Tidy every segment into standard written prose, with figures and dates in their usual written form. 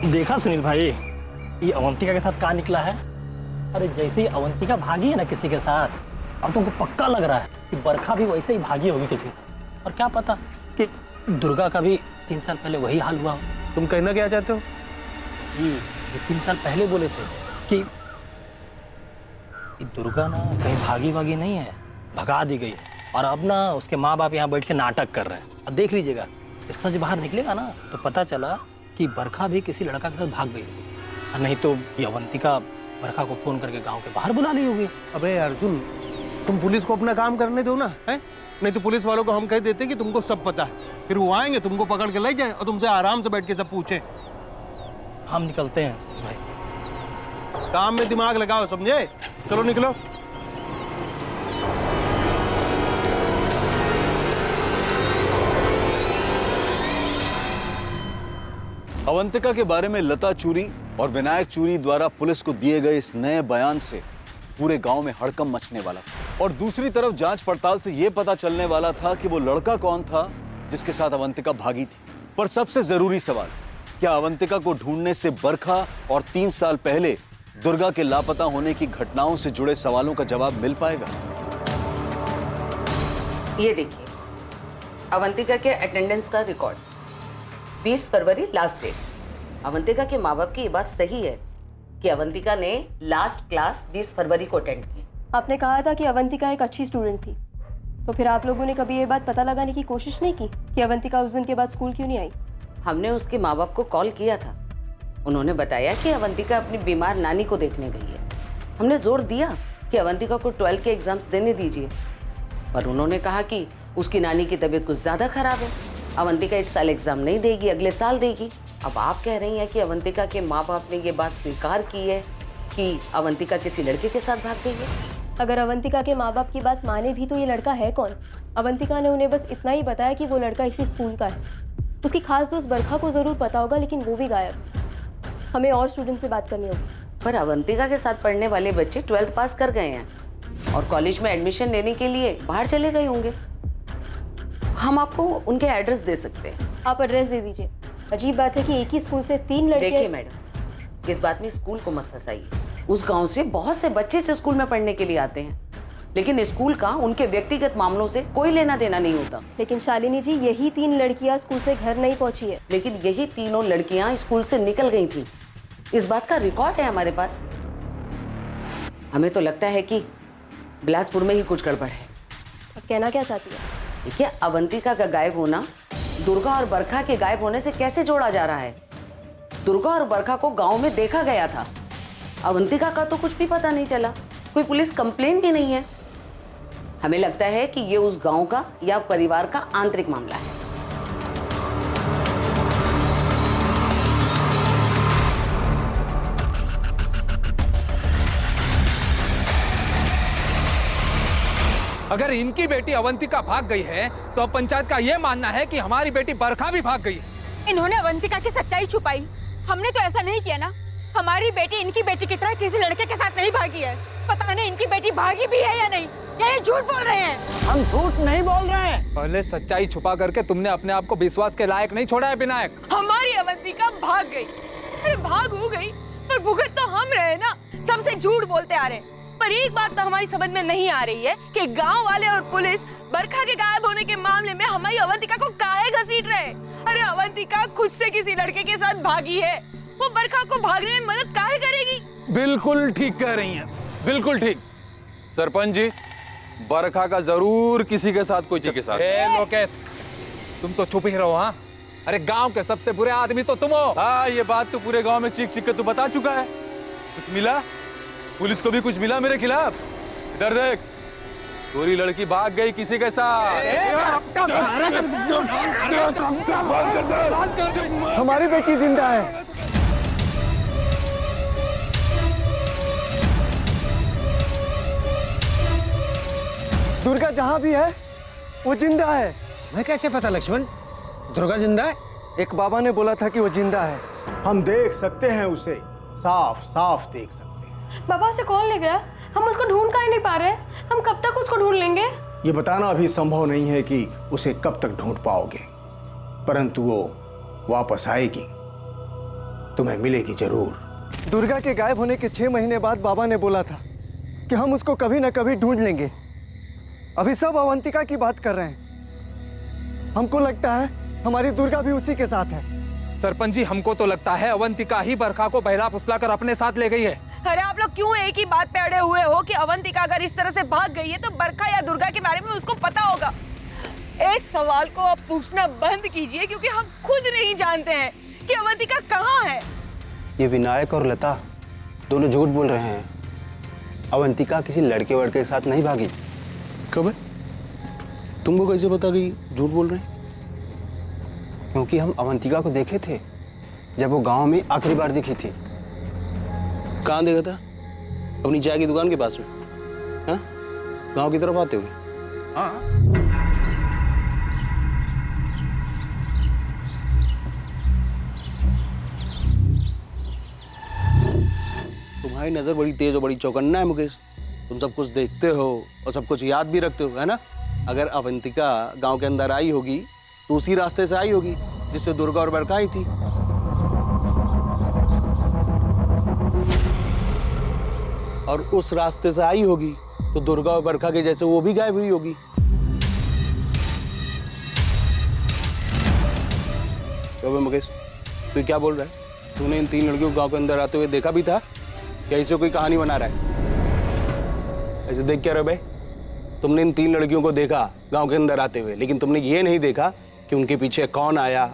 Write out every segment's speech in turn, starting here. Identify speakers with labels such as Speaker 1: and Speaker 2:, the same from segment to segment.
Speaker 1: देखा सुनील भाई, ये अवंतिका के साथ कहाँ निकला है। अरे जैसे ही अवंतिका भागी है ना किसी के साथ, अब तुमको पक्का लग रहा है कि बरखा भी वैसे ही भागी होगी किसी के साथ। और क्या पता कि दुर्गा का भी 3 साल पहले वही हाल हुआ हो।
Speaker 2: तुम कहना क्या चाहते हो?
Speaker 1: ये 3 साल पहले बोले थे कि ये दुर्गा ना कहीं भागी वागी नहीं है, भगा दी गई है। और अब ना उसके माँ बाप यहाँ बैठ के नाटक कर रहे हैं। अब देख लीजिएगा, सच बाहर निकलेगा ना तो पता चला कि बरखा भी किसी लड़का के साथ भाग गई, और नहीं तो ये अवंतिका बरखा को फोन करके गांव के बाहर बुला ली होगी।
Speaker 2: अबे अर्जुन, तुम पुलिस को अपना काम करने दो ना, है? नहीं तो पुलिस वालों को हम कह देते हैं कि तुमको सब पता है, फिर वो आएंगे तुमको पकड़ के ले जाएं और तुमसे आराम से बैठ के सब पूछे।
Speaker 1: हम निकलते हैं भाई,
Speaker 2: काम में दिमाग लगाओ, समझे? चलो निकलो।
Speaker 3: अवंतिका के बारे में लता चूरी और विनायक चूरी द्वारा पुलिस को दिए गए इस नए बयान से पूरे गांव में हड़कंप मचने वाला था। और दूसरी तरफ जांच पड़ताल से यह पता चलने वाला था कि वो लड़का कौन था जिसके साथ अवंतिका भागी थी। पर सबसे जरूरी सवाल, क्या अवंतिका को ढूंढने से बरखा और 3 साल पहले दुर्गा के लापता होने की घटनाओं से जुड़े सवालों का जवाब मिल पाएगा?
Speaker 4: ये देखिए, अवंतिका के अटेंडेंस का रिकॉर्ड, 20 फरवरी लास्ट डेट। अवंतिका के माँ बाप की ये बात सही है कि अवंतिका ने लास्ट क्लास 20 फरवरी को अटेंड की।
Speaker 5: आपने कहा था कि अवंतिका एक अच्छी स्टूडेंट थी, तो फिर आप लोगों ने कभी ये बात पता लगाने की कोशिश नहीं की कि अवंतिका उस दिन के बाद स्कूल क्यों नहीं आई?
Speaker 4: हमने उसके माँ बाप को कॉल किया था। उन्होंने बताया कि अवंतिका अपनी बीमार नानी को देखने गई है। हमने जोर दिया कि अवंतिका को 12 के एग्जाम्स देने दीजिए, पर उन्होंने कहा कि उसकी नानी की तबीयत कुछ ज़्यादा खराब है, अवंतिका इस साल एग्जाम नहीं देगी, अगले साल देगी। अब आप कह रही हैं कि अवंतिका के माँ बाप ने ये बात स्वीकार की है कि अवंतिका किसी लड़के के साथ भाग गई है।
Speaker 5: अगर अवंतिका के माँ बाप की बात माने भी तो ये लड़का है कौन? अवंतिका ने उन्हें बस इतना ही बताया कि वो लड़का इसी स्कूल का है। उसकी खास दोस्त बरखा को ज़रूर पता होगा, लेकिन वो भी गायब। हमें और स्टूडेंट से बात करनी होगी।
Speaker 4: पर अवंतिका के साथ पढ़ने वाले बच्चे 12th पास कर गए हैं और कॉलेज में एडमिशन लेने के लिए बाहर चले गए होंगे। हम आपको उनके एड्रेस दे सकते हैं।
Speaker 5: आप एड्रेस दे दीजिए। अजीब बात है कि एक ही स्कूल से 3 लड़के।
Speaker 4: देखिए मैडम, इस बात में स्कूल को मत फंसाइए। उस गांव से बहुत से बच्चे इस स्कूल में पढ़ने के लिए आते हैं, लेकिन स्कूल का उनके व्यक्तिगत मामलों से कोई लेना देना नहीं होता।
Speaker 5: लेकिन शालिनी जी, यही 3 लड़कियां स्कूल से घर नहीं पहुंची है।
Speaker 4: लेकिन यही तीनों लड़कियां स्कूल से निकल गई थी। इस बात का रिकॉर्ड है हमारे पास। हमें तो लगता है कि बिलासपुर में ही कुछ गड़बड़ है।
Speaker 5: अब कहना क्या चाहती है?
Speaker 4: देखिए, अवंतिका का गायब होना दुर्गा और बरखा के गायब होने से कैसे जोड़ा जा रहा है? दुर्गा और बरखा को गांव में देखा गया था, अवंतिका का तो कुछ भी पता नहीं चला, कोई पुलिस कंप्लेन भी नहीं है। हमें लगता है कि ये उस गांव का या परिवार का आंतरिक मामला है।
Speaker 6: अगर इनकी बेटी अवंतिका भाग गई है तो अब पंचायत का ये मानना है कि हमारी बेटी बरखा भी भाग गई है।
Speaker 7: इन्होंने अवंतिका की सच्चाई छुपाई, हमने तो ऐसा नहीं किया ना। हमारी बेटी इनकी बेटी की तरह किसी लड़के के साथ नहीं भागी है। पता नहीं इनकी बेटी भागी भी है या नहीं, या ये झूठ बोल रहे हैं।
Speaker 1: हम झूठ नहीं बोल रहे हैं।
Speaker 6: पहले सच्चाई छुपा करके तुमने अपने आप को विश्वास के लायक नहीं छोड़ा है विनायक।
Speaker 7: हमारी अवंतिका भाग गई। अरे भाग हो गई, पर भुगत तो हम रहे ना। सबसे झूठ बोलते आ रहे। पर एक बात तो हमारी समझ में नहीं आ रही है कि गांव वाले और पुलिस बरखा के गायब होने के मामले में हमारी अवंतिका को काहे घसीट रहे। अरे अवंतिका खुद से किसी लड़के के साथ भागी है, वो बरखा को भागने में मदद काहे करेगी?
Speaker 6: बिल्कुल ठीक कह रही हैं, बिल्कुल ठीक।
Speaker 8: सरपंच जी, बरखा का जरूर किसी के साथ कोई के साथ।
Speaker 6: लोकेश, तुम तो चुप ही रहो। हाँ, अरे गांव के सबसे बुरे आदमी तो तुम हो।
Speaker 8: हाँ, ये बात तो पूरे गांव में चीख चीख के तू बता चुका है। कुछ मिला? पुलिस को भी कुछ मिला मेरे खिलाफ? इधर देख, पूरी लड़की भाग गई किसी के साथ।
Speaker 2: हमारी बेटी जिंदा है। दुर्गा जहाँ भी है वो जिंदा है।
Speaker 9: मैं कैसे पता लक्ष्मण? दुर्गा जिंदा है?
Speaker 2: एक बाबा ने बोला था कि वो जिंदा है।
Speaker 10: हम देख सकते हैं उसे, साफ साफ देख सकते हैं।
Speaker 5: बाबा से कौन ले गया? हम उसको ढूंढ काहे नहीं पा रहे? हम कब तक उसको ढूंढ लेंगे?
Speaker 10: ये बताना अभी संभव नहीं है कि उसे कब तक ढूंढ पाओगे, परंतु वो वापस आएगी। तुम्हें मिलेगी जरूर।
Speaker 11: दुर्गा के गायब होने के 6 महीने बाद बाबा ने बोला था कि हम उसको कभी ना कभी ढूंढ लेंगे। अभी सब अवंतिका की बात कर रहे हैं। हमको लगता है हमारी दुर्गा भी उसी के साथ है।
Speaker 6: सरपंच जी, हमको तो लगता है अवंतिका ही बरखा को बहला फुसला कर अपने साथ ले गई है।
Speaker 7: अरे आप लोग क्यों एक ही बात पे अड़े हुए हो कि अवंतिका अगर इस तरह से भाग गई है तो बरखा या दुर्गा के बारे में उसको पता होगा? इस सवाल को आप पूछना बंद कीजिए, क्योंकि हम खुद नहीं जानते हैं कि अवंतिका कहाँ है।
Speaker 12: ये विनायक और लता दोनों झूठ बोल रहे हैं। अवंतिका किसी लड़के वड़के के साथ नहीं भागी।
Speaker 2: कब है? तुमको कैसे पता कि झूठ बोल रहे हैं?
Speaker 12: क्योंकि हम अवंतिका को देखे थे जब वो गांव में आखिरी बार दिखी थी।
Speaker 2: कहाँ देखा था? अपनी चाय की दुकान के पास में? हाँ, गांव की तरफ आते हुए?
Speaker 12: हाँ।
Speaker 2: तुम्हारी नजर बड़ी तेज और बड़ी चौकन्ना है मुकेश। तुम सब कुछ देखते हो और सब कुछ याद भी रखते हो, है ना? अगर अवंतिका गांव के अंदर आई होगी तो उसी रास्ते से आई होगी जिससे दुर्गा और बरखा आई थी। और उस रास्ते से आई होगी तो दुर्गा और बरखा के जैसे वो भी गायब हुई होगी। तो मुकेश, तू क्या बोल रहा है? तूने इन 3 लड़कियों को गांव के अंदर आते हुए देखा भी था या इसे कोई कहानी बना रहा है? ऐसे देख क्या रहे भाई? तुमने इन 3 लड़कियों को देखा गांव के अंदर आते हुए, लेकिन तुमने ये नहीं देखा कि उनके पीछे कौन आया,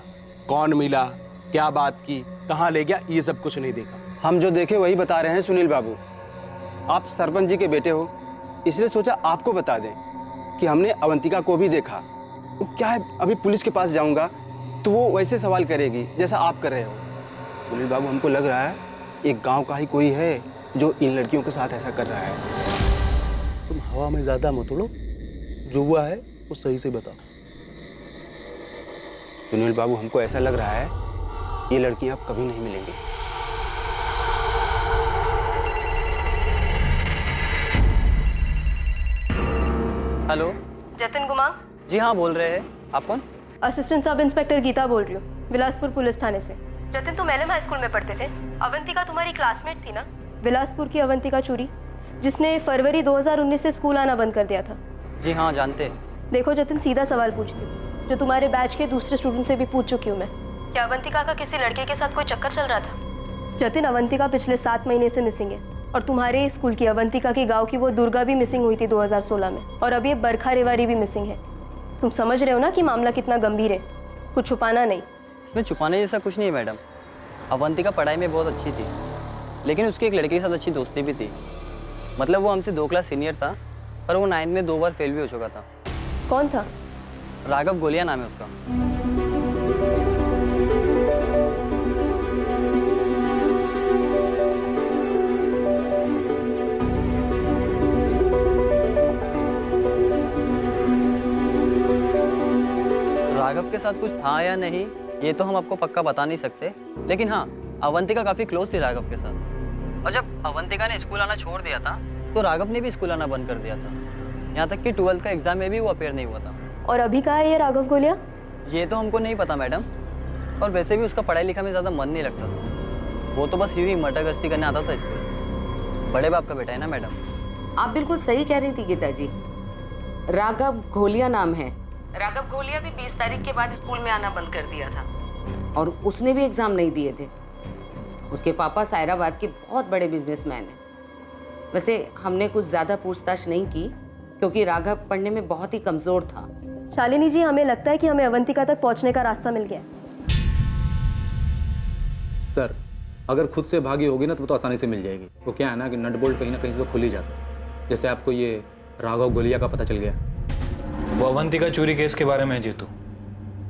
Speaker 2: कौन मिला, क्या बात की, कहाँ ले गया, ये सब कुछ नहीं देखा।
Speaker 12: हम जो देखे वही बता रहे हैं सुनील बाबू। आप सरपंच जी के बेटे हो, इसलिए सोचा आपको बता दें कि हमने अवंतिका को भी देखा। तो क्या है, अभी पुलिस के पास जाऊंगा तो वो वैसे सवाल करेगी जैसा आप कर रहे हो। सुनील बाबू, हमको लग रहा है एक गांव का ही कोई है जो इन लड़कियों के साथ ऐसा कर रहा है।
Speaker 2: तुम हवा में ज्यादा मत उड़ो, जो हुआ है वो सही से बताओ।
Speaker 12: सुनील बाबू, हमको ऐसा लग रहा है ये लड़कियां अब कभी नहीं मिलेंगी।
Speaker 13: हेलो,
Speaker 5: जतिन गुमांग?
Speaker 13: जी हाँ, बोल रहे हैं। आप कौन?
Speaker 5: असिस्टेंट सब इंस्पेक्टर गीता बोल रही हूँ, बिलासपुर पुलिस थाने से। जतिन, तुम एलएम हाई स्कूल में पढ़ते थे। अवंतिका तुम्हारी क्लासमेट थी ना? बिलासपुर की अवंतिका चूरी, जिसने फरवरी 2019 से स्कूल आना बंद कर दिया था।
Speaker 13: जी हाँ, जानते हैं।
Speaker 5: देखो जतिन, सीधा सवाल पूछती हूँ, जो तुम्हारे बैच के दूसरे स्टूडेंट से भी पूछ चुकी हूँ मैं। क्या अवंतिका का किसी लड़के के साथ कोई चक्कर चल रहा था? जतिन, अवंतिका पिछले 7 महीने से मिसिंग है, और तुम्हारे स्कूल की अवंतिका की गांव की वो दुर्गा भी मिसिंग हुई थी 2016 में, और अब ये बरखा रेवारी भी मिसिंग है। तुम समझ रहे हो ना कि मामला कितना गंभीर है? कुछ छुपाना नहीं।
Speaker 13: इसमें छुपाने जैसा कुछ नहीं है मैडम। अवंतिका पढ़ाई में बहुत अच्छी थी, लेकिन उसकी एक लड़के के साथ अच्छी दोस्ती भी थी। मतलब वो हमसे 2 क्लास सीनियर था, पर वो 9th में 2 बार फेल भी हो चुका था।
Speaker 5: कौन था?
Speaker 13: राघव गोलिया नाम है उसका। राघव के साथ कुछ था या नहीं ये तो हम आपको पक्का बता नहीं सकते, लेकिन हाँ, अवंतिका काफी क्लोज थी राघव के साथ। और जब अवंतिका ने स्कूल आना छोड़ दिया था तो राघव ने भी स्कूल आना बंद कर दिया था। यहाँ तक कि 12th का एग्जाम में भी वो अपेयर नहीं हुआ था।
Speaker 5: और अभी कहाँ है ये राघव गोलिया?
Speaker 13: ये तो हमको नहीं पता मैडम, और वैसे भी उसका पढ़ाई लिखा में ज़्यादा मन नहीं लगता था। वो तो बस यूं ही मटर गश्ती करने आता था स्कूल। बड़े बाप का बेटा है ना मैडम।
Speaker 4: आप बिल्कुल सही कह रही थी गीता जी। राघव घोलिया नाम है। राघव घोलिया भी 20 तारीख के बाद स्कूल में आना बंद कर दिया था, और उसने भी एग्ज़ाम नहीं दिए थे। उसके पापा सायराबाद के बहुत बड़े बिजनेसमैन हैं। वैसे हमने कुछ ज़्यादा पूछताछ नहीं की, क्योंकि राघव पढ़ने में बहुत ही कमज़ोर था।
Speaker 5: शालिनी जी, हमें लगता है कि हमें अवंतिका तक पहुंचने का रास्ता मिल गया है।
Speaker 8: सर, अगर खुद से भागी होगी ना तो वो तो आसानी से मिल जाएगी। वो क्या है ना कि नट बोल्ट कहीं ना कहीं से तो खुल ही जाता है। जैसे आपको ये राघव गोलिया का पता चल गया।
Speaker 6: वो अवंतिका चोरी केस के बारे में है जीतू,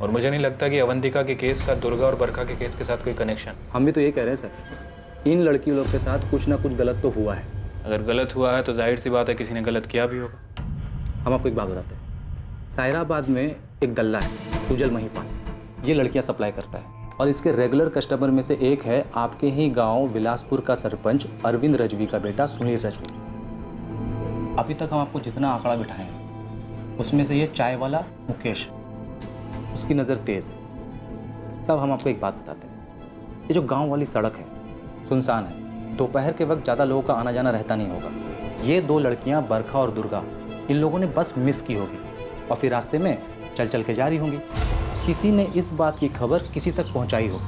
Speaker 6: और मुझे नहीं लगता कि अवंतिका के केस का दुर्गा और बरखा के केस के साथ कोई कनेक्शन।
Speaker 8: हम भी तो ये कह रहे हैं सर, इन लड़कियों लोग के साथ कुछ ना कुछ गलत तो हुआ है।
Speaker 6: अगर गलत हुआ है तो जाहिर सी बात है किसी ने गलत किया भी होगा।
Speaker 8: हम आपको एक बात बताते हैं। सायराबाद में एक दल्ला है, सुजल महिपाल। ये लड़कियां सप्लाई करता है, और इसके रेगुलर कस्टमर में से एक है आपके ही गांव बिलासपुर का सरपंच अरविंद रजवी का बेटा सुनील रजवी। अभी तक हम आपको जितना आंकड़ा बिठाए हैं उसमें से ये चाय वाला मुकेश, उसकी नज़र तेज है। सब हम आपको एक बात बताते हैं, ये जो गांव वाली सड़क है सुनसान है, दोपहर के वक्त ज़्यादा लोगों का आना जाना रहता नहीं होगा। ये दो लड़कियां बरखा और दुर्गा इन लोगों ने बस मिस की होगी और फिर रास्ते में चल चल के जा रही होंगी। किसी ने इस बात की खबर किसी तक पहुंचाई हो।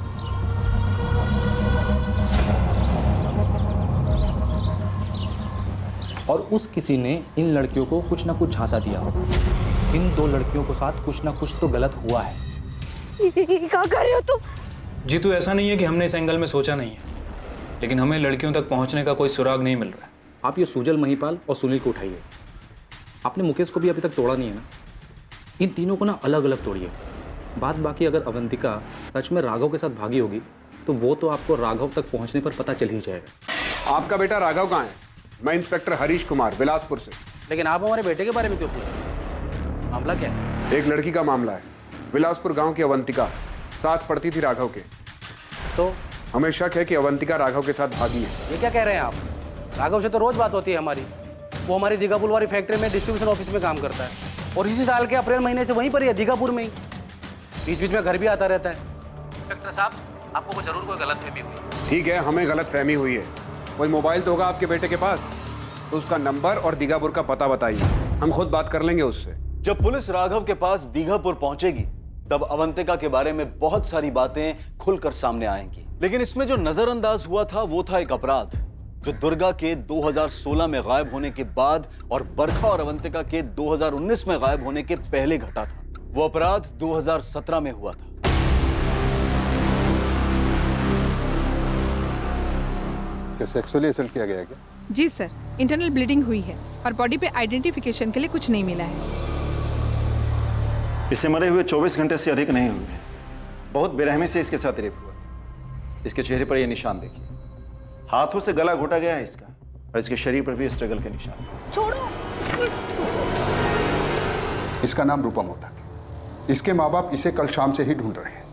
Speaker 8: और उस किसी ने इन लड़कियों को कुछ ना कुछ झांसा दिया हो। इन दो लड़कियों के साथ कुछ ना कुछ तो गलत हुआ है।
Speaker 7: क्या कर रहे हो तुम?
Speaker 14: जीतू, ऐसा नहीं है कि हमने इस एंगल में सोचा नहीं है, लेकिन हमें लड़कियों तक पहुंचने का कोई सुराग नहीं मिल रहा है।
Speaker 8: आप ये सुजल, महिपाल और सुनील को उठाइए। आपने मुकेश को भी अभी तक तोड़ा नहीं है ना? इन तीनों को ना अलग अलग तोड़िए। बात बाकी अगर अवंतिका सच में राघव के साथ भागी होगी तो वो तो आपको राघव तक पहुंचने पर पता चल ही जाएगा।
Speaker 2: आपका बेटा राघव कहाँ है? मैं इंस्पेक्टर हरीश कुमार, बिलासपुर से।
Speaker 1: लेकिन आप हमारे बेटे के बारे में क्यों पूछ? मामला क्या है?
Speaker 2: एक लड़की का मामला है। बिलासपुर गांव की अवंतिका साथ पढ़ती थी राघव के।
Speaker 1: तो
Speaker 2: हमें शक है कि अवंतिका राघव के साथ भागी है।
Speaker 1: ये क्या कह रहे हैं आप? राघव से तो रोज बात होती है हमारी। वो हमारी दीघापुर वाली फैक्ट्री में डिस्ट्रीब्यूशन ऑफिस में काम करता है और इसी साल के अप्रैल महीने से वहीं पर ही है, दीघापुर में ही। बीच बीच में घर भी आता रहता है। इंस्पेक्टर साहब, आपको को जरूर कोई गलतफहमी हुई।
Speaker 2: ठीक है, हमें गलतफहमी हुई है। कोई मोबाइल तो होगा आपके बेटे के पास, तो उसका नंबर और दीघापुर का पता बताइए, हम खुद बात कर लेंगे उससे।
Speaker 3: जब पुलिस राघव के पास दीघापुर पहुंचेगी तब अवंतिका के बारे में बहुत सारी बातें खुलकर सामने आएंगी। लेकिन इसमें जो नजरअंदाज हुआ था वो था एक अपराध जो दुर्गा के 2016 में गायब होने के बाद और बरखा और अवंतिका के 2019 में गायब होने के पहले घटा था। वो अपराध 2017 में हुआ था।
Speaker 15: क्या सेक्सुअली असल्ट किया गया है क्या?
Speaker 16: जी सर, इंटरनल ब्लीडिंग हुई है और बॉडी पे आइडेंटिफिकेशन के लिए कुछ नहीं मिला है।
Speaker 17: इसे मरे हुए 24 घंटे से अधिक नहीं हुए। बहुत बेरहमी से इसके साथ रेप हुआ। इसके चेहरे पर ये निशान देखिए, हाथों से गला घोटा गया है इसका, और इसके शरीर पर भी स्ट्रगल के निशान।
Speaker 7: छोड़ो।
Speaker 15: इसका नाम रूपम होता है। इसके माँ बाप इसे कल शाम से ही ढूंढ रहे हैं।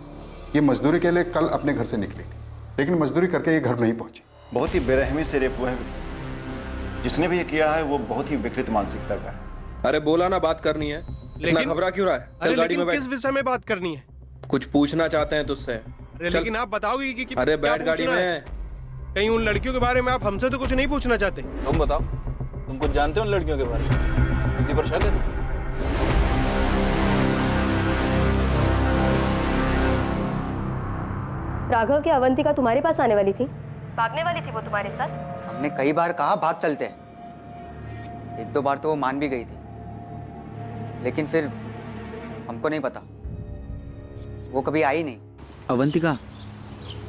Speaker 15: ये मजदूरी के लिए कल अपने घर से निकली थी, लेकिन मजदूरी करके ये घर नहीं पहुंची।
Speaker 17: बहुत ही बेरहमी से रेप हुआ है। जिसने भी ये किया है वो बहुत ही विकृत मानसिकता का है।
Speaker 2: अरे बोला ना, बात करनी है। इतना घबरा क्यों रहा है?
Speaker 18: अरे
Speaker 2: गाड़ी में
Speaker 18: किस विषय में बात करनी है?
Speaker 2: कुछ पूछना चाहते हैं तुझसे।
Speaker 18: अरे लेकिन आप बताओगे कि
Speaker 2: अरे
Speaker 18: क्या
Speaker 2: बैठ गाड़ी
Speaker 18: पूछना है?
Speaker 2: में।
Speaker 18: कहीं उन लड़कियों के बारे में आप हमसे तो कुछ नहीं पूछना चाहते?
Speaker 14: तुम बताओ, तुम कुछ जानते हो उन लड़कियों के बारे में? किसी पर शक है?
Speaker 5: राघव की अवंतिका तुम्हारे पास आने वाली थी? भागने वाली थी वो तुम्हारे साथ?
Speaker 13: हमने कई बार कहा भाग चलते हैं। एक दो बार तो वो मान भी गई थी, लेकिन फिर हमको नहीं पता, वो कभी आई नहीं।
Speaker 19: अवंतिका,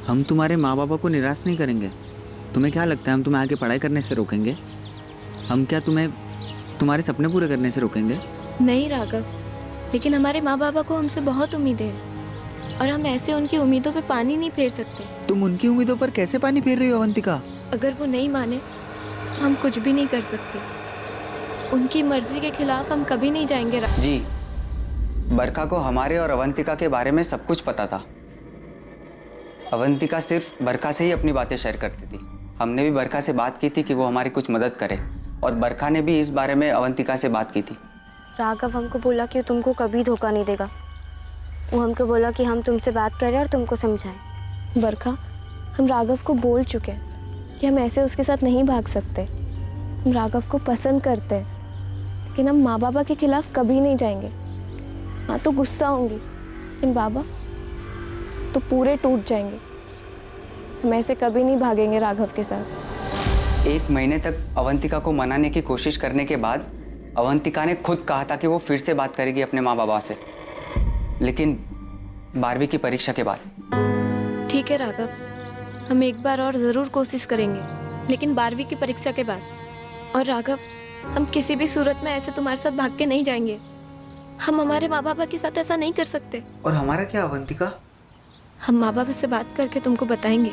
Speaker 19: हम तुम्हारे माँ बाबा को निराश नहीं करेंगे। तुम्हें क्या लगता है हम तुम्हें आगे पढ़ाई करने से रोकेंगे? हम क्या तुम्हें तुम्हारे सपने पूरे करने से रोकेंगे?
Speaker 20: नहीं राघव, लेकिन हमारे माँ बाबा को हमसे बहुत उम्मीदें हैं और हम ऐसे उनकी उम्मीदों पे पानी नहीं फेर सकते।
Speaker 19: तुम उनकी उम्मीदों पर कैसे पानी फेर रही हो अवंतिका?
Speaker 20: अगर वो नहीं माने तो हम कुछ भी नहीं कर सकते। उनकी मर्जी के खिलाफ हम कभी नहीं जाएंगे।
Speaker 13: जी, बरखा को हमारे और अवंतिका के बारे में सब कुछ पता था। अवंतिका सिर्फ बरखा से ही अपनी बातें शेयर करती थी। हमने भी बरखा से बात की थी कि वो हमारी कुछ मदद करे, और बरखा ने भी इस बारे में अवंतिका से बात की थी।
Speaker 20: राघव हमको बोला कि तुमको कभी धोखा नहीं देगा। वो हमको बोला कि हम तुमसे बात करें और तुमको समझाएं। बरखा, हम राघव को बोल चुके हैं कि हम ऐसे उसके साथ नहीं भाग सकते। हम राघव को पसंद करते हैं, लेकिन हम माँ बाबा के खिलाफ कभी नहीं जाएंगे। हाँ तो गुस्सा होंगी, लेकिन बाबा तो पूरे टूट जाएंगे। हम ऐसे कभी नहीं भागेंगे राघव के साथ।
Speaker 13: 1 महीने तक अवंतिका को मनाने की कोशिश करने के बाद अवंतिका ने खुद कहा था कि वो फिर से बात करेगी अपने माँ बाबा से, लेकिन 12वीं की परीक्षा के बाद।
Speaker 20: ठीक है राघव, हम एक बार और ज़रूर कोशिश करेंगे, लेकिन 12वीं की परीक्षा के बाद। और राघव, हम किसी भी सूरत में ऐसे तुम्हारे साथ भाग के नहीं जाएंगे। हम हमारे माँ बाबा के साथ ऐसा नहीं कर सकते।
Speaker 19: और हमारा क्या अवंतिका?
Speaker 20: हम माँ बाबा से बात करके तुमको बताएंगे,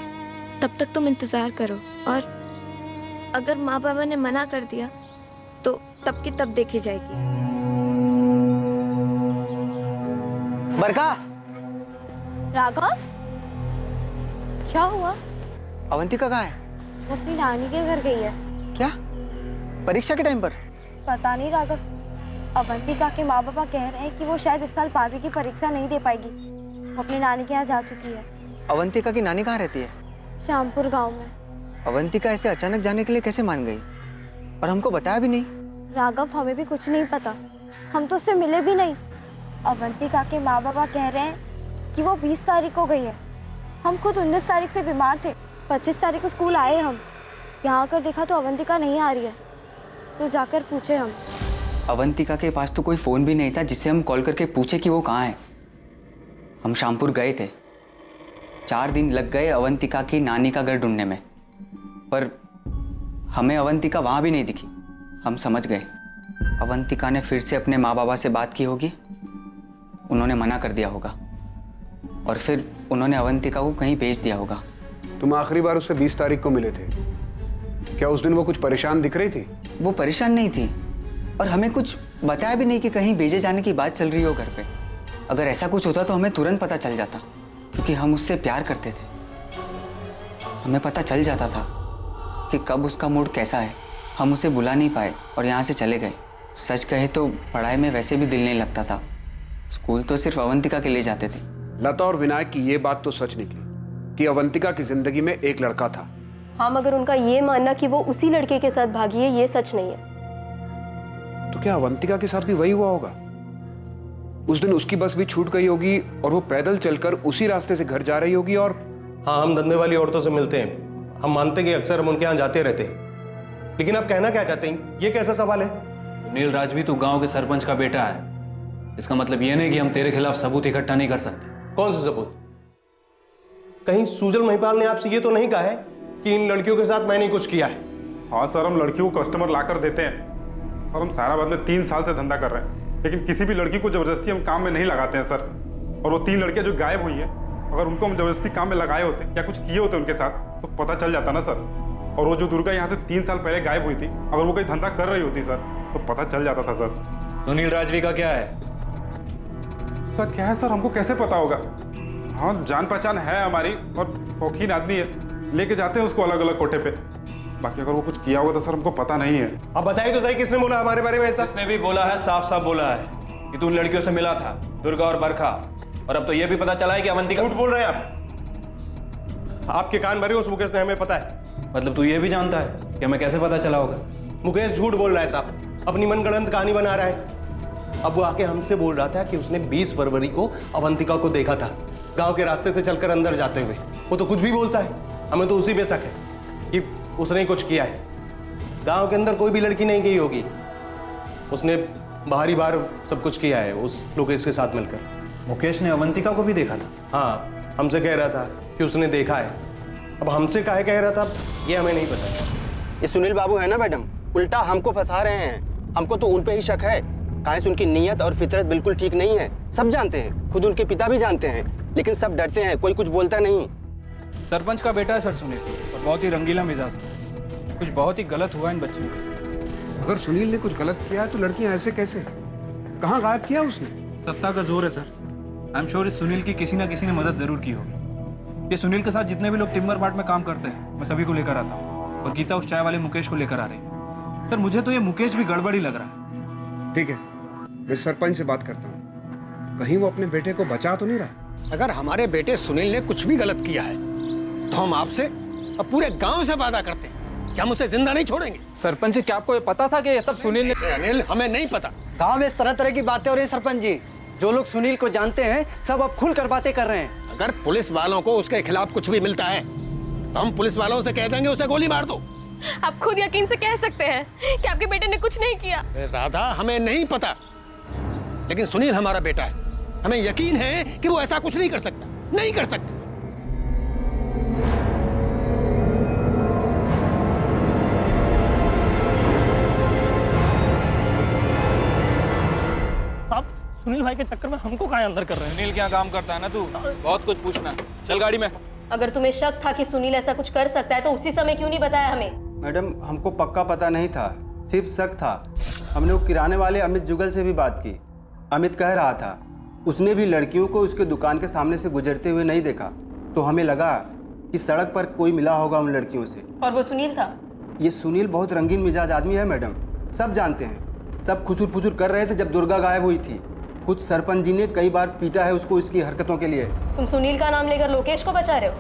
Speaker 20: तब तक तुम इंतज़ार करो। और अगर माँ बाबा ने मना कर दिया तो तब की तब देखी जाएगी।
Speaker 13: बरखा!
Speaker 5: राघव, क्या हुआ?
Speaker 13: अवंतिका कहाँ है?
Speaker 5: वो अपनी नानी के घर गई है।
Speaker 13: क्या? परीक्षा के टाइम पर?
Speaker 5: पता नहीं राघव, अवंतिका के माँ बाबा कह रहे हैं कि वो शायद इस साल 12वीं की परीक्षा नहीं दे पाएगी। वो अपनी नानी के यहाँ जा चुकी है।
Speaker 19: अवंतिका की नानी कहाँ रहती है?
Speaker 20: श्यामपुर गांव में।
Speaker 19: अवंतिका ऐसे अचानक जाने के लिए कैसे मान गई और हमको बताया भी नहीं?
Speaker 20: राघव, हमें भी कुछ नहीं पता, हम तो उससे मिले भी नहीं। अवंतिका के माँ बाबा कह रहे हैं कि वो 20 तारीख को गई है। हम खुद 19 तारीख से बीमार थे। 25 तारीख को स्कूल आए हम, यहाँ आकर देखा तो अवंतिका नहीं आ रही है, तो जाकर पूछे हम।
Speaker 19: अवंतिका के पास तो कोई फ़ोन भी नहीं था जिससे हम कॉल करके पूछे कि वो कहाँ है। हम शामपुर गए थे, 4 दिन लग गए अवंतिका की नानी का घर ढूंढने में, पर हमें अवंतिका वहाँ भी नहीं दिखी। हम समझ गए अवंतिका ने फिर से अपने माँ बाबा से बात की होगी, उन्होंने मना कर दिया होगा और फिर उन्होंने अवंतिका को कहीं भेज दिया होगा।
Speaker 2: तुम आखिरी बार उससे 20 तारीख को मिले थे, क्या उस दिन वो कुछ परेशान दिख रही थी?
Speaker 19: वो परेशान नहीं थी और हमें कुछ बताया भी नहीं कि कहीं भेजे जाने की बात चल रही हो घर पे। अगर ऐसा कुछ होता तो हमें तुरंत पता चल जाता, क्योंकि हम उससे प्यार करते थे। हमें पता चल जाता था कि कब उसका मूड कैसा है। हम उसे बुला नहीं पाए और यहाँ से चले गए। सच कहे तो पढ़ाई में वैसे भी दिल नहीं लगता था, स्कूल तो सिर्फ अवंतिका के लिए जाते थे।
Speaker 2: लता और विनायक की ये बात तो सच निकली कि अवंतिका की जिंदगी में एक लड़का था।
Speaker 5: हाँ, मगर उनका ये मानना कि वो उसी लड़के के साथ भागी है, ये सच नहीं है।
Speaker 2: तो क्या अवंतिका के साथ भी वही हुआ होगा? उस दिन उसकी बस भी छूट गई होगी और वो पैदल चलकर उसी रास्ते से घर जा रही होगी। और
Speaker 18: हाँ, हम धंधे वाली औरतों से मिलते हैं, हम मानते कि अक्सर हम उनके यहाँ जाते रहते हैं, लेकिन आप कहना क्या चाहते हैं? ये कैसा सवाल है?
Speaker 14: सुनील राजवी तो गांव के सरपंच का बेटा है, इसका मतलब ये नहीं कि हम तेरे खिलाफ सबूत इकट्ठा नहीं कर सकते।
Speaker 18: कौन सा सबूत? कहीं सुजल महिपाल ने आपसे ये तो नहीं कहा है कि इन लड़कियों के साथ मैंने कुछ किया है?
Speaker 21: हाँ सर, हम लड़कियों को कस्टमर लाकर देते हैं और हम सायराबाद में 3 साल से धंधा कर रहे हैं, लेकिन किसी भी लड़की को जबरदस्ती हम काम में नहीं लगाते हैं सर। और वो 3 लड़कियां जो गायब हुई हैं, अगर उनको हम जबरदस्ती काम में लगाए होते या कुछ किए होते उनके साथ तो पता चल जाता ना सर। और वो जो दुर्गा यहाँ से 3 साल पहले गायब हुई थी, अगर वो कोई धंधा कर रही होती सर तो पता चल जाता था सर।
Speaker 14: सुनील राजवी का क्या है?
Speaker 21: सर क्या है सर, हमको कैसे पता होगा? हाँ, जान पहचान है हमारी और शौकीन आदमी है, लेके जाते हैं उसको अलग अलग कोठे पे। बाकी अगर वो कुछ किया होगा तो सर हमको पता नहीं है।
Speaker 18: अब बताइए तो सही, किसने बोला हमारे बारे में ऐसा?
Speaker 14: इसने भी बोला है, साफ साफ बोला है कि तू उन लड़कियों से मिला था, दुर्गा और बरखा, और अब तो ये भी पता चला है कि अवंतिका।
Speaker 18: झूठ बोल रहे हैं आप, आपके कान भरे उस मुकेश ने, हमें पता है।
Speaker 14: मतलब तू ये भी जानता है कि हमें कैसे पता चला होगा?
Speaker 18: मुकेश झूठ बोल रहा है साहब, अपनी मनगढ़ंत कहानी बना रहा है। अब वो आके हमसे बोल रहा था कि उसने 20 फरवरी को अवंतिका को देखा था गांव के रास्ते से चलकर अंदर जाते हुए। वो तो कुछ भी बोलता है, हमें तो उसी पे शक है कि उसने कुछ किया है। गांव के अंदर कोई भी लड़की नहीं गई होगी, उसने बाहरी बार सब कुछ किया है उस लोकेश के साथ मिलकर।
Speaker 14: मुकेश ने अवंतिका को भी देखा था?
Speaker 18: हाँ, हमसे कह रहा था कि उसने देखा है। अब हमसे काहे कह रहा था ये हमें नहीं पता।
Speaker 12: ये सुनील बाबू है ना मैडम, उल्टा हमको फंसा रहे हैं। हमको तो उन पे ही शक है। काहे से उनकी नीयत और फितरत बिल्कुल ठीक नहीं है, सब जानते हैं, खुद उनके पिता भी जानते हैं, लेकिन सब डरते हैं, कोई कुछ बोलता नहीं।
Speaker 14: सरपंच का बेटा है सर सुनील, और बहुत ही रंगीला मिजाज है। कुछ बहुत ही गलत हुआ इन बच्चियों के साथ।
Speaker 2: अगर सुनील ने कुछ गलत किया है तो लड़कियां ऐसे कैसे? कहाँ गायब किया उसने?
Speaker 14: सत्ता का जोर है सर। आई एम श्योर इस सुनील की किसी ना किसी ने मदद जरूर की होगी। ये सुनील के साथ जितने भी लोग टिम्बर मार्ट में काम करते हैं, मैं सभी को लेकर आता हूँ, और गीता उस चाय वाले मुकेश को लेकर आ रही है। सर मुझे तो ये मुकेश भी गड़बड़ी लग रहा है।
Speaker 2: ठीक है, मैं सरपंच से बात करता हूँ, कहीं वो अपने बेटे को बचा तो नहीं रहा।
Speaker 9: अगर हमारे बेटे सुनील ने कुछ भी गलत किया है तो हम आपसे और पूरे गांव से वादा करते हैं कि हम उसे जिंदा नहीं छोड़ेंगे।
Speaker 6: सरपंच जी, क्या आपको ये पता था कि ये सब सुनील ने?
Speaker 9: अनिल, हमें नहीं पता।
Speaker 19: गांव में तरह तरह की बातें हो रही है सरपंच जी। जो लोग सुनील को जानते हैं सब अब खुलकर बातें कर रहे हैं।
Speaker 9: अगर पुलिस वालों को उसके खिलाफ कुछ भी मिलता है तो हम पुलिस वालों से कह देंगे उसे गोली मार दो।
Speaker 7: आप खुद यकीन से कह सकते हैं कि आपके बेटे ने कुछ नहीं किया।
Speaker 9: राधा, हमें नहीं पता, लेकिन सुनील हमारा बेटा है, हमें यकीन है कि वो ऐसा कुछ नहीं कर सकता, नहीं कर सकता।
Speaker 1: साहब, सुनील भाई के चक्कर में हमको कहाँ अंदर कर रहे हैं?
Speaker 14: सुनील क्या काम करता है ना तू, बहुत कुछ पूछना। चल गाड़ी में।
Speaker 5: अगर तुम्हें शक था कि सुनील ऐसा कुछ कर सकता है तो उसी समय क्यों नहीं बताया हमें?
Speaker 12: मैडम, हमको पक्का पता नहीं था, सिर्फ शक था। हमने वो किराने वाले अमित जुगल से भी बात की। अमित कह रहा था उसने भी लड़कियों को उसके दुकान के सामने से गुजरते हुए नहीं देखा, तो हमें लगा कि सड़क पर कोई मिला होगा उन लड़कियों से।
Speaker 5: और वो सुनील था?
Speaker 12: ये सुनील बहुत रंगीन मिजाज आदमी है मैडम, सब जानते हैं। सब खुसुर फुसुर कर रहे थे जब दुर्गा गायब हुई थी। खुद सरपंच जी ने कई बार पीटा है उसको इसकी हरकतों के लिए।
Speaker 5: तुम सुनील का नाम लेकर लोकेश को बचा रहे हो?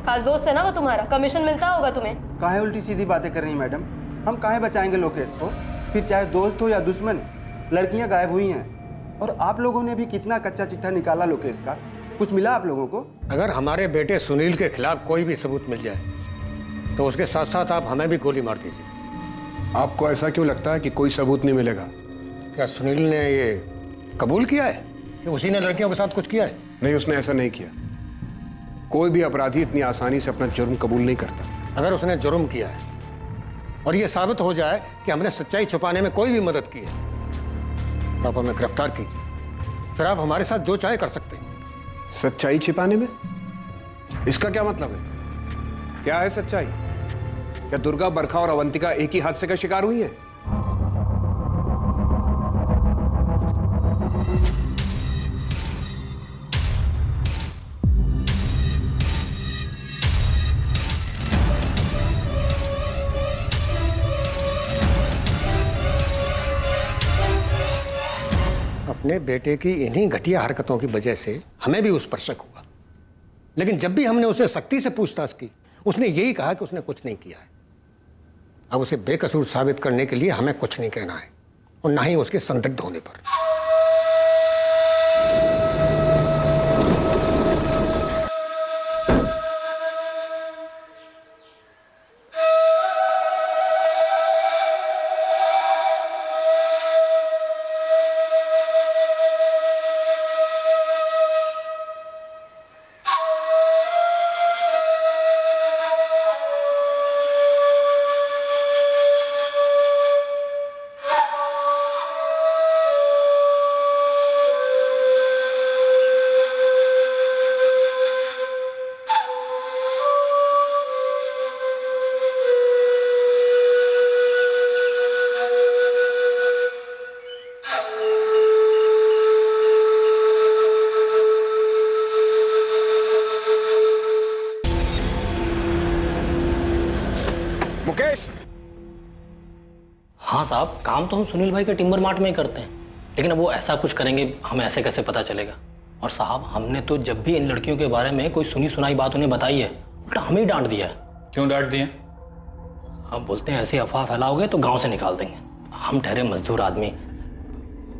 Speaker 5: खास दोस्त है ना वो तुम्हारा, कमीशन मिलता होगा तुम्हें।
Speaker 12: काहे उल्टी सीधी बातें कर रही हैं मैडम? हम काहे बचाएंगे लोकेश को? फिर चाहे दोस्त हो या दुश्मन, लड़कियां गायब हुई हैं और आप लोगों ने भी कितना कच्चा चिट्ठा निकाला लोकेश का, कुछ मिला आप लोगों को?
Speaker 9: अगर हमारे बेटे सुनील के खिलाफ कोई भी सबूत मिल जाए तो उसके साथ साथ आप हमें भी गोली मार दीजिए।
Speaker 2: आपको ऐसा क्यों लगता है कि कोई सबूत नहीं मिलेगा?
Speaker 9: क्या सुनील ने ये कबूल किया है कि उसी ने लड़कियों के साथ कुछ किया है?
Speaker 2: नहीं, उसने ऐसा नहीं किया। कोई भी अपराधी इतनी आसानी से अपना जुर्म कबूल नहीं करता।
Speaker 9: अगर उसने जुर्म किया है और ये साबित हो जाए कि हमने सच्चाई छुपाने में कोई भी मदद की है तो आप हमें गिरफ्तार कीजिए, फिर आप हमारे साथ जो चाहे कर सकते हैं।
Speaker 2: सच्चाई छिपाने में? इसका क्या मतलब है? क्या है सच्चाई? क्या दुर्गा, बरखा और अवंतिका एक ही हादसे का शिकार हुई है?
Speaker 9: अपने बेटे की इन्हीं घटिया हरकतों की वजह से हमें भी उस पर शक हुआ, लेकिन जब भी हमने उसे सख्ती से पूछताछ की उसने यही कहा कि उसने कुछ नहीं किया है। अब उसे बेकसूर साबित करने के लिए हमें कुछ नहीं कहना है और ना ही उसके संदिग्ध होने पर।
Speaker 2: मुकेश!
Speaker 1: हाँ साहब, काम तो हम सुनील भाई के टिम्बर मार्ट में ही करते हैं, लेकिन अब वो ऐसा कुछ करेंगे हमें ऐसे कैसे पता चलेगा? और साहब, हमने तो जब भी इन लड़कियों के बारे में कोई सुनी सुनाई बात उन्हें बताई है, उल्टा हमें ही डांट दिया है।
Speaker 14: क्यों डांट दिए?
Speaker 1: आप बोलते हैं ऐसी अफवाह फैलाओगे तो गांव से निकाल देंगे। हम ठहरे मजदूर आदमी,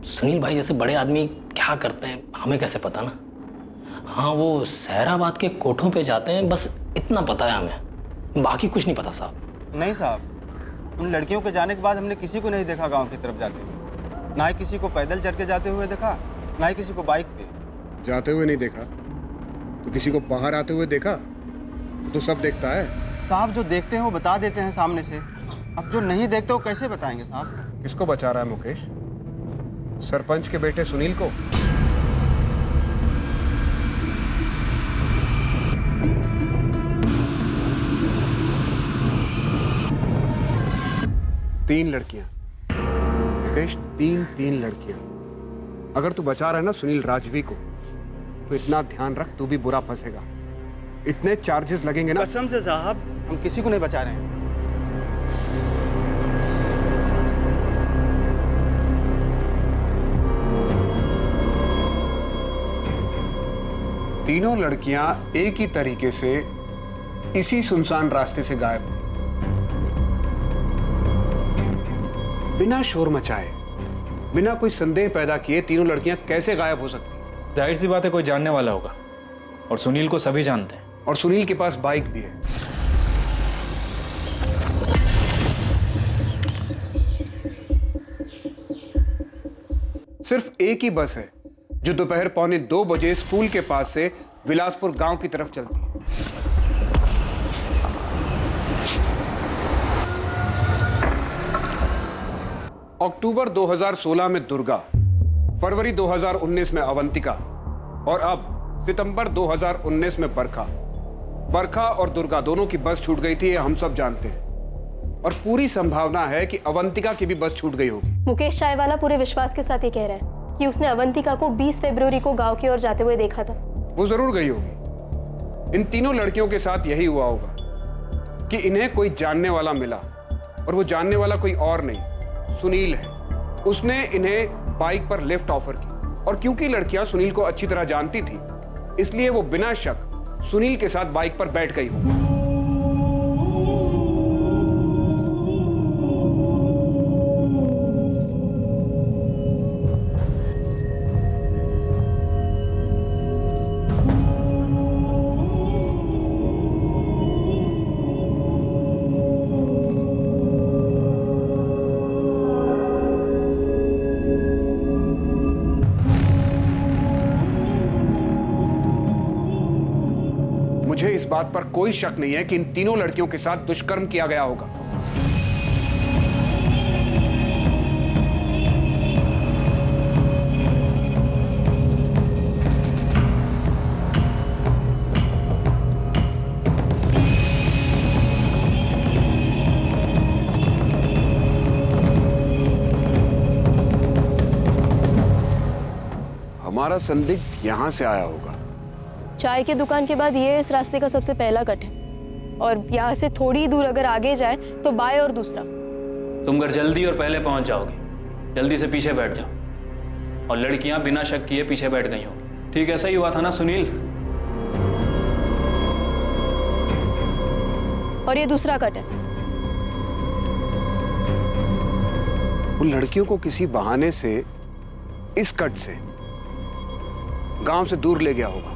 Speaker 1: सुनील भाई जैसे बड़े आदमी क्या करते हैं हमें कैसे पता ना? हाँ, वो सहराबाद के कोठों पे जाते हैं, बस इतना पता है हमें, बाकी कुछ नहीं पता साहब।
Speaker 12: नहीं साहब, उन लड़कियों के जाने के बाद हमने किसी को नहीं देखा गांव की तरफ जाते हुए। ना ही किसी को पैदल चल के जाते हुए देखा, ना ही किसी को बाइक पे
Speaker 2: जाते हुए नहीं देखा तो किसी को बाहर आते हुए देखा? तो सब देखता है
Speaker 12: साहब। जो देखते हैं वो बता देते हैं सामने से, अब जो नहीं देखते वो कैसे बताएंगे साहब?
Speaker 2: किसको बचा रहा है मुकेश? सरपंच के बेटे सुनील को? तीन लड़कियां मुकेश, तीन लड़कियां। अगर तू बचा रहा है ना सुनील राजवी को, तो इतना ध्यान रख, तू भी बुरा फंसेगा। इतने चार्जेस लगेंगे ना।
Speaker 12: कसम से साहब, हम किसी को नहीं बचा रहे हैं।
Speaker 2: तीनों लड़कियां एक ही तरीके से इसी सुनसान रास्ते से गायब हुई, बिना शोर मचाए, बिना कोई संदेह पैदा किए। तीनों लड़कियां कैसे गायब हो सकती?
Speaker 14: जाहिर सी बात है कोई जानने वाला होगा, और सुनील को सभी जानते हैं।
Speaker 2: और सुनील के पास बाइक भी है। सिर्फ एक ही बस है जो दोपहर 1:45 बजे स्कूल के पास से विलासपुर गांव की तरफ चलती है। अक्टूबर 2016 में दुर्गा, फरवरी 2019 में अवंतिका और अब सितंबर 2019 में बरखा और दुर्गा दोनों की बस छूट गई थी, ये हम सब जानते हैं। और पूरी संभावना है कि अवंतिका की भी बस छूट गई होगी।
Speaker 5: मुकेश चायवाला पूरे विश्वास के साथ ये कह रहा है कि उसने अवंतिका को 20 फरवरी को गांव की ओर जाते हुए देखा था।
Speaker 2: वो जरूर गई होगी। इन तीनों लड़कियों के साथ यही हुआ होगा कि इन्हें कोई जानने वाला मिला, और वो जानने वाला कोई और नहीं, सुनील है। उसने इन्हें बाइक पर लिफ्ट ऑफर की
Speaker 10: और क्योंकि लड़कियां सुनील को अच्छी तरह जानती थी, इसलिए वो बिना शक सुनील के साथ बाइक पर बैठ गई होगी। मुझे इस बात पर कोई शक नहीं है कि इन तीनों लड़कियों के साथ दुष्कर्म किया गया होगा। हमारा संदिग्ध यहां से आया होगा।
Speaker 5: चाय की दुकान के बाद ये इस रास्ते का सबसे पहला कट है और यहाँ से थोड़ी दूर अगर आगे जाए तो बाएं और दूसरा।
Speaker 14: तुम घर जल्दी और पहले पहुंच जाओगे। जल्दी से पीछे बैठ जाओ और लड़कियां बिना शक किए पीछे बैठ गई होंगी। ठीक ऐसा ही हुआ था ना सुनील?
Speaker 5: और ये दूसरा कट है।
Speaker 10: उन लड़कियों को किसी बहाने से इस कट से गांव से दूर ले गया होगा।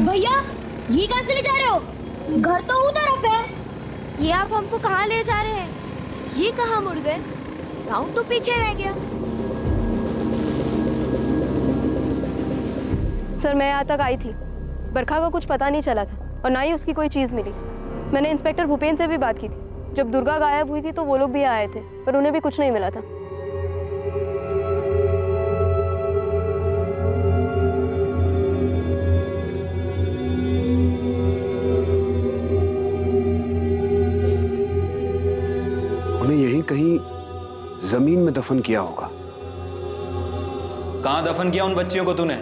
Speaker 20: भैया, ये कहां से ले जा रहे हो? घर तो उस तरफ है। ये आप हमको कहां ले जा रहे हैं? ये कहां मुड़ गए? गाँव तो पीछे रह गया।
Speaker 5: सर, मैं यहाँ तक आई थी, बरखा का कुछ पता नहीं चला था और ना ही उसकी कोई चीज़ मिली। मैंने इंस्पेक्टर भूपेन से भी बात की थी। जब दुर्गा गायब हुई थी तो वो लोग भी आए थे, पर उन्हें भी कुछ नहीं मिला था।
Speaker 10: उन्हें यहीं कहीं जमीन में दफन किया होगा।
Speaker 14: कहाँ दफन किया उन बच्चियों को तूने?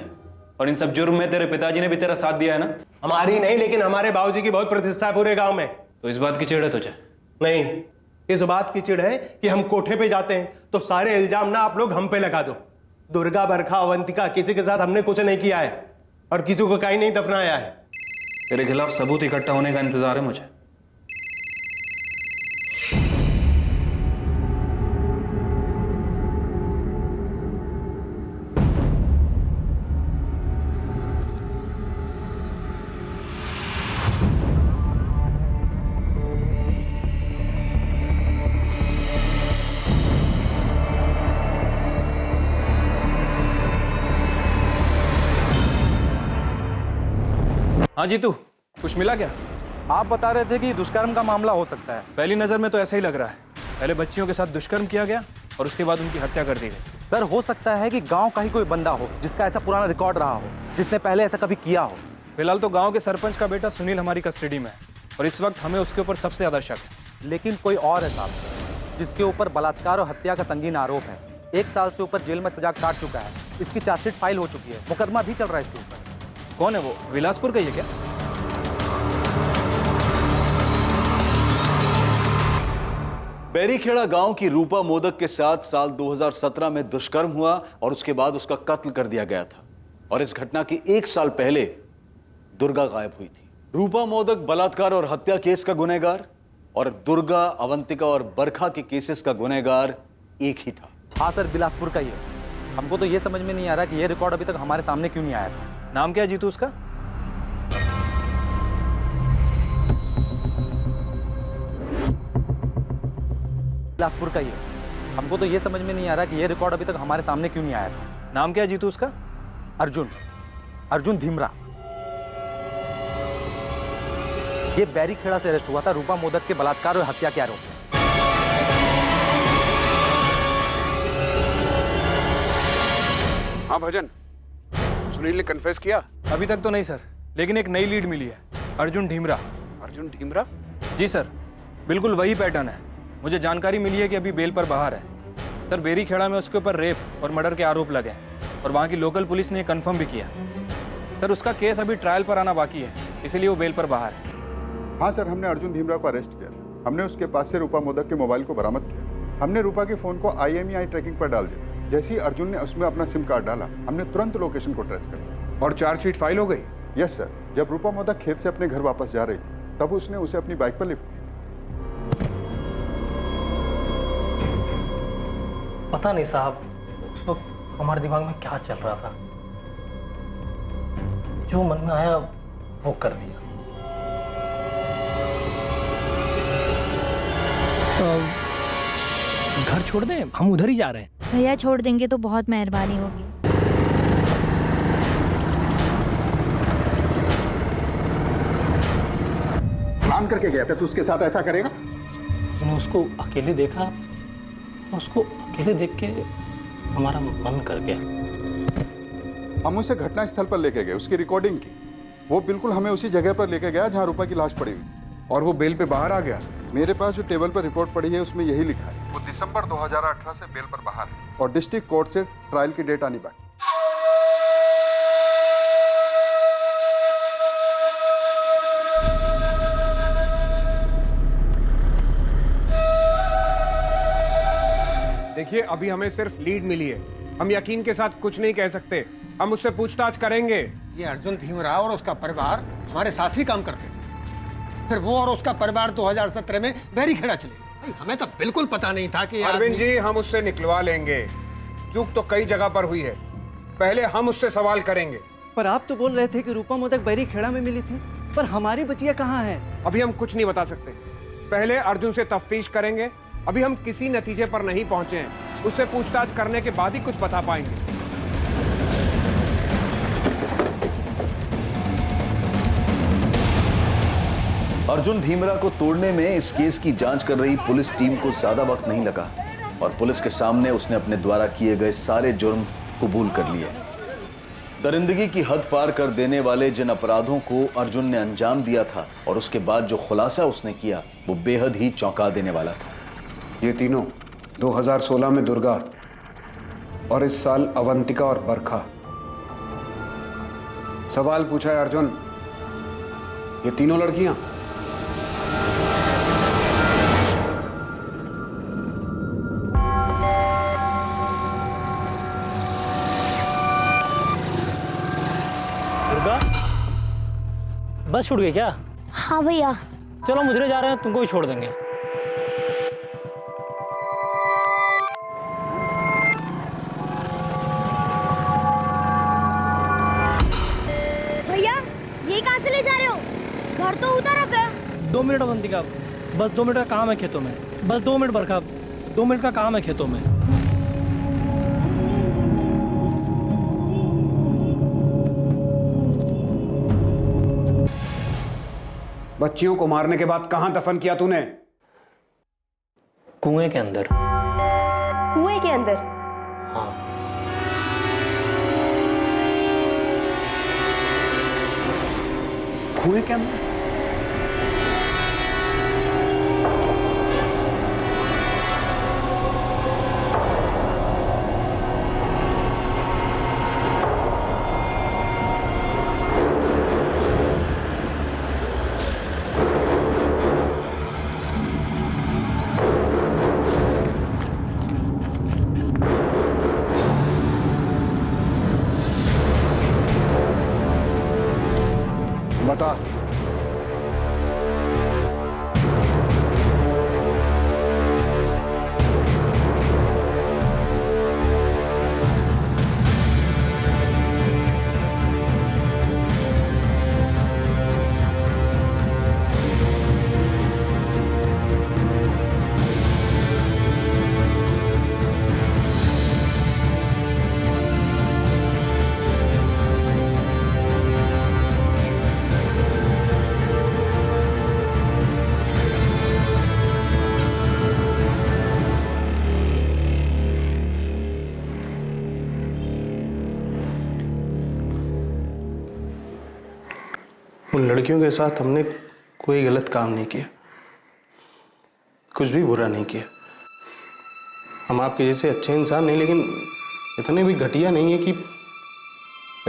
Speaker 14: और इन सब जुर्म में तेरे पिताजी ने भी तेरा साथ दिया है ना?
Speaker 18: हमारी नहीं, लेकिन हमारे बाबूजी की बहुत प्रतिष्ठा है पूरे गांव में।
Speaker 14: तो इस बात की चिढ़ है तुझे?
Speaker 18: नहीं, इस बात की चिढ़ है कि हम कोठे पे जाते हैं तो सारे इल्जाम ना आप लोग हम पे लगा दो। दुर्गा, बरखा, अवंतिका, किसी के साथ हमने कुछ नहीं किया है और किसी को कहीं नहीं दफनाया है।
Speaker 14: तेरे खिलाफ सबूत इकट्ठा होने का इंतजार है मुझे। हाँ जीतू, कुछ मिला क्या?
Speaker 8: आप बता रहे थे कि दुष्कर्म का मामला हो सकता है।
Speaker 14: पहली नजर में तो ऐसा ही लग रहा है। पहले बच्चियों के साथ दुष्कर्म किया गया और उसके बाद उनकी हत्या कर दी गई।
Speaker 8: सर, हो सकता है कि गांव का ही कोई बंदा हो जिसका ऐसा पुराना रिकॉर्ड रहा हो, जिसने पहले ऐसा कभी किया हो।
Speaker 14: फिलहाल तो गांव के सरपंच का बेटा सुनील हमारी कस्टडी में है और इस वक्त हमें उसके ऊपर सबसे ज्यादा शक है।
Speaker 8: लेकिन कोई और है साहब जिसके ऊपर बलात्कार और हत्या का संगीन आरोप है। 1 साल से ऊपर जेल में सजा काट चुका है। इसकी चार्जशीट फाइल हो चुकी है, मुकदमा भी चल रहा है इसके ऊपर।
Speaker 14: कौन है वो? विलासपुर का ही है क्या?
Speaker 3: बैरीखेड़ा गांव की रूपा मोदक के साथ साल 2017 में दुष्कर्म हुआ और उसके बाद उसका कत्ल कर दिया गया था। और इस घटना के 1 साल पहले दुर्गा गायब हुई थी। रूपा मोदक बलात्कार और हत्या केस का गुनहगार और दुर्गा, अवंतिका और बरखा के केसेस का गुनहगार एक ही था।
Speaker 8: हाँ सर, बिलासपुर का ही है। हमको तो ये समझ में नहीं आ रहा कि ये रिकॉर्ड अभी तक हमारे सामने क्यों नहीं आया था।
Speaker 14: नाम क्या है जीतू उसका?
Speaker 8: बिलासपुर का ही है। हमको तो ये समझ में नहीं आ रहा कि ये रिकॉर्ड अभी तक हमारे सामने क्यों नहीं आया था।
Speaker 14: नाम क्या है जीतू उसका?
Speaker 8: अर्जुन धीमरा। ये बैरीखेड़ा से अरेस्ट हुआ था रूपा मोदक के बलात्कार और हत्या के आरोप में।
Speaker 10: हाँ भजन, सुनील ने कन्फेस किया?
Speaker 14: अभी तक तो नहीं सर, लेकिन एक नई लीड मिली है। अर्जुन ढीमरा।
Speaker 10: अर्जुन ढीमरा?
Speaker 14: जी सर, बिल्कुल वही पैटर्न है। मुझे जानकारी मिली है कि अभी बेल पर बाहर है। सर, बैरीखेड़ा में उसके ऊपर रेप और मर्डर के आरोप लगे और वहाँ की लोकल पुलिस ने कंफर्म भी किया। सर, उसका केस अभी ट्रायल पर आना बाकी है, इसीलिए वो बेल पर बाहर है।
Speaker 15: हाँ सर, हमने अर्जुन धीमरा को अरेस्ट किया था। हमने उसके पास से रूपा मोदक के मोबाइल को बरामद किया। हमने रूपा के फ़ोन को IMEI ट्रैकिंग पर डाल दिया। जैसे ही अर्जुन ने उसमें अपना सिम कार्ड डाला, हमने तुरंत लोकेशन को ट्रेस कर लिया।
Speaker 10: और चार्जशीट फाइल हो गई?
Speaker 15: Yes sir. जब रूपा मोदक खेत से अपने घर वापस जा रही थी, तब उसने उसे अपनी बाइक पर लिफ्ट किया।
Speaker 1: पता नहीं साहब, उस वक्त हमारे दिमाग में क्या चल रहा था, जो मन में आया वो कर दिया। घर छोड़ दें, हम उधर ही जा रहे हैं।
Speaker 11: भैया छोड़ देंगे तो बहुत मेहरबानी होगी।
Speaker 15: प्लान करके गया था तो उसके साथ ऐसा करेगा?
Speaker 1: मैंने उसको अकेले देखा, उसको अकेले देख के हमारा मन कर गया।
Speaker 15: हम उसे घटनास्थल पर लेके गए, उसकी रिकॉर्डिंग की। वो बिल्कुल हमें उसी जगह पर लेके गया जहाँ रूपा की लाश पड़ी हुई।
Speaker 10: और वो बेल पे बाहर आ गया?
Speaker 15: मेरे पास जो टेबल पर रिपोर्ट पड़ी है उसमें यही लिखा है, वो दिसंबर 2018 से बेल पर बाहर है और डिस्ट्रिक्ट कोर्ट से ट्रायल की डेट आनी बाकी।
Speaker 10: देखिए, अभी हमें सिर्फ लीड मिली है, हम यकीन के साथ कुछ नहीं कह सकते। हम उससे पूछताछ करेंगे।
Speaker 9: ये अर्जुन धीमराव और उसका परिवार हमारे साथ ही काम करते थे, फिर वो और उसका परिवार 2017 में बैरीखेड़ा चले। भाई हमें तो बिल्कुल पता नहीं था कि
Speaker 10: अरविंद जी, हम उससे निकलवा लेंगे। चूक तो कई जगह पर हुई है, पहले हम उससे सवाल करेंगे।
Speaker 13: पर आप तो बोल रहे थे कि रूपा मोदक बैरीखेड़ा में मिली थी, पर हमारी बचिया कहाँ है?
Speaker 10: अभी हम कुछ नहीं बता सकते, पहले अर्जुन से तफ्तीश करेंगे। अभी हम किसी नतीजे पर नहीं पहुंचे हैं, उससे पूछताछ करने के बाद ही कुछ बता पाएंगे।
Speaker 3: अर्जुन धीमरा को तोड़ने में इस केस की जांच कर रही पुलिस टीम को ज्यादा वक्त नहीं लगा और पुलिस के सामने उसने अपने द्वारा किए गए सारे जुर्म कबूल कर लिए। दरिंदगी की हद पार कर देने वाले जिन अपराधों को अर्जुन ने अंजाम दिया था और उसके बाद जो खुलासा उसने किया, वो बेहद ही चौंका देने वाला था।
Speaker 10: ये तीनों 2016 में दुर्गा और इस साल अवंतिका और बरखा। सवाल पूछा है अर्जुन, ये तीनों लड़कियां?
Speaker 1: दुर्गा, बस छूट गई क्या?
Speaker 20: हाँ भैया।
Speaker 1: चलो मुझे जा रहे हैं, तुमको भी छोड़ देंगे।
Speaker 20: भैया ये कहाँ से ले जा रहे हो? घर तो उधर है।
Speaker 1: 2 मिनट अवंतिका, बस 2 मिनट का काम है खेतों में। बस 2 मिनट बरखा, 2 मिनट का काम है खेतों में।
Speaker 10: बच्चियों को मारने के बाद कहां दफन किया तूने?
Speaker 1: कुएं के अंदर।
Speaker 5: कुएं के अंदर?
Speaker 1: हाँ।
Speaker 10: कुएं के अंदर? बता।
Speaker 18: उन लड़कियों के साथ हमने कोई गलत काम नहीं किया, कुछ भी बुरा नहीं किया। हम आपके जैसे अच्छे इंसान नहीं, लेकिन इतने भी घटिया नहीं है कि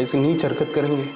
Speaker 18: ऐसी नीच हरकत करेंगे।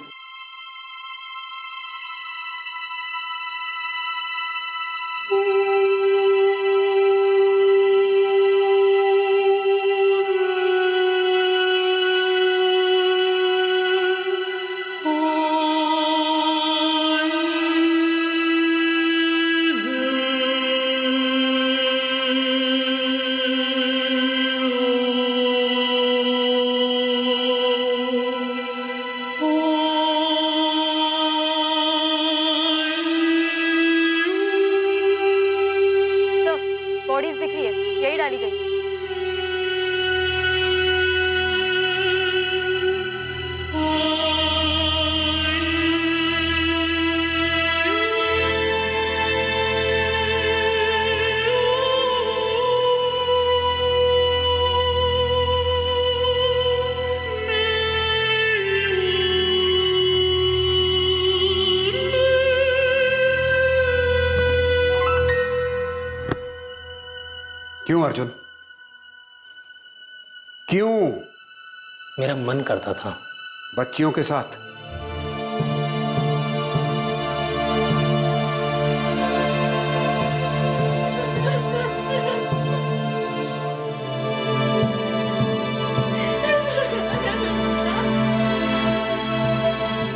Speaker 10: क्यों अर्जुन? क्यों?
Speaker 1: मेरा मन करता था।
Speaker 10: बच्चियों के साथ?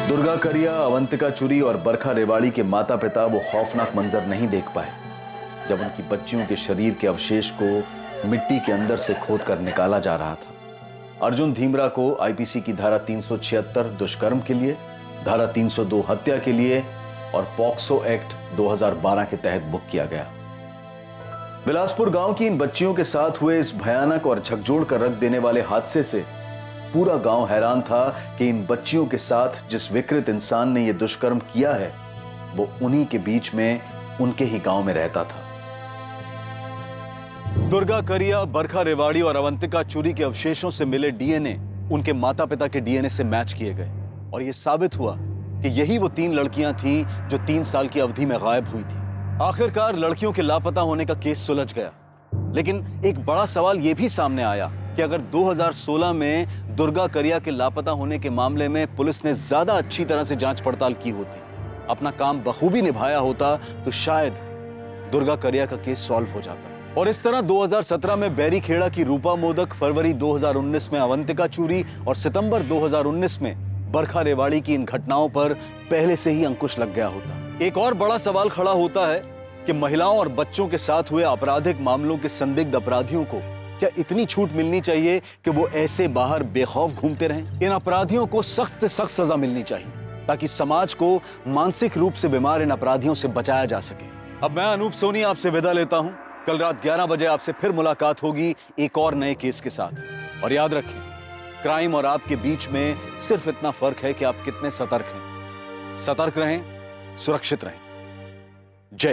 Speaker 3: दुर्गा करिया, अवंतिका चुरी और बरखा रेवाड़ी के माता पिता वो खौफनाक मंजर नहीं देख पाए जब उनकी बच्चियों के शरीर के अवशेष को मिट्टी के अंदर से खोदकर निकाला जा रहा था। अर्जुन धीमरा को आईपीसी की धारा 376 दुष्कर्म के लिए, धारा 302 हत्या के लिए और पॉक्सो एक्ट 2012 के तहत बुक किया गया। बिलासपुर गांव की इन बच्चियों के साथ हुए इस भयानक और झकझोर कर रख देने वाले हादसे से पूरा गांव हैरान था कि इन बच्चियों के साथ जिस विकृत इंसान ने यह दुष्कर्म किया है वो उन्हीं के बीच में उनके ही गांव में रहता था। दुर्गा करिया, बरखा रेवाड़ी और अवंतिका चुरी के अवशेषों से मिले डीएनए उनके माता पिता के डीएनए से मैच किए गए और यह साबित हुआ कि यही वो 3 लड़कियां थीं जो 3 साल की अवधि में गायब हुई थी। आखिरकार लड़कियों के लापता होने का केस सुलझ गया, लेकिन एक बड़ा सवाल यह भी सामने आया कि अगर 2016 में दुर्गा करिया के लापता होने के मामले में पुलिस ने ज्यादा अच्छी तरह से जांच पड़ताल की होती, अपना काम बखूबी निभाया होता, तो शायद दुर्गा करिया का केस सॉल्व हो जाता। और इस तरह 2017 में बैरीखेड़ा की रूपा मोदक, फरवरी 2019 में अवंतिका चूरी और सितंबर 2019 में बरखा रेवाड़ी की इन घटनाओं पर पहले से ही अंकुश लग गया होता। एक और बड़ा सवाल खड़ा होता है कि महिलाओं और बच्चों के साथ हुए आपराधिक मामलों के संदिग्ध अपराधियों को क्या इतनी छूट मिलनी चाहिए कि वो ऐसे बाहर बेखौफ घूमते रहें? इन अपराधियों को सख्त से सख्त सजा मिलनी चाहिए ताकि समाज को मानसिक रूप से बीमार इन अपराधियों से बचाया जा सके। अब मैं अनूप सोनी आपसे विदा लेता हूं। कल रात 11 बजे आपसे फिर मुलाकात होगी एक और नए केस के साथ। और याद रखें, क्राइम और आपके बीच में सिर्फ इतना फर्क है कि आप कितने सतर्क हैं। सतर्क रहें, सुरक्षित रहें।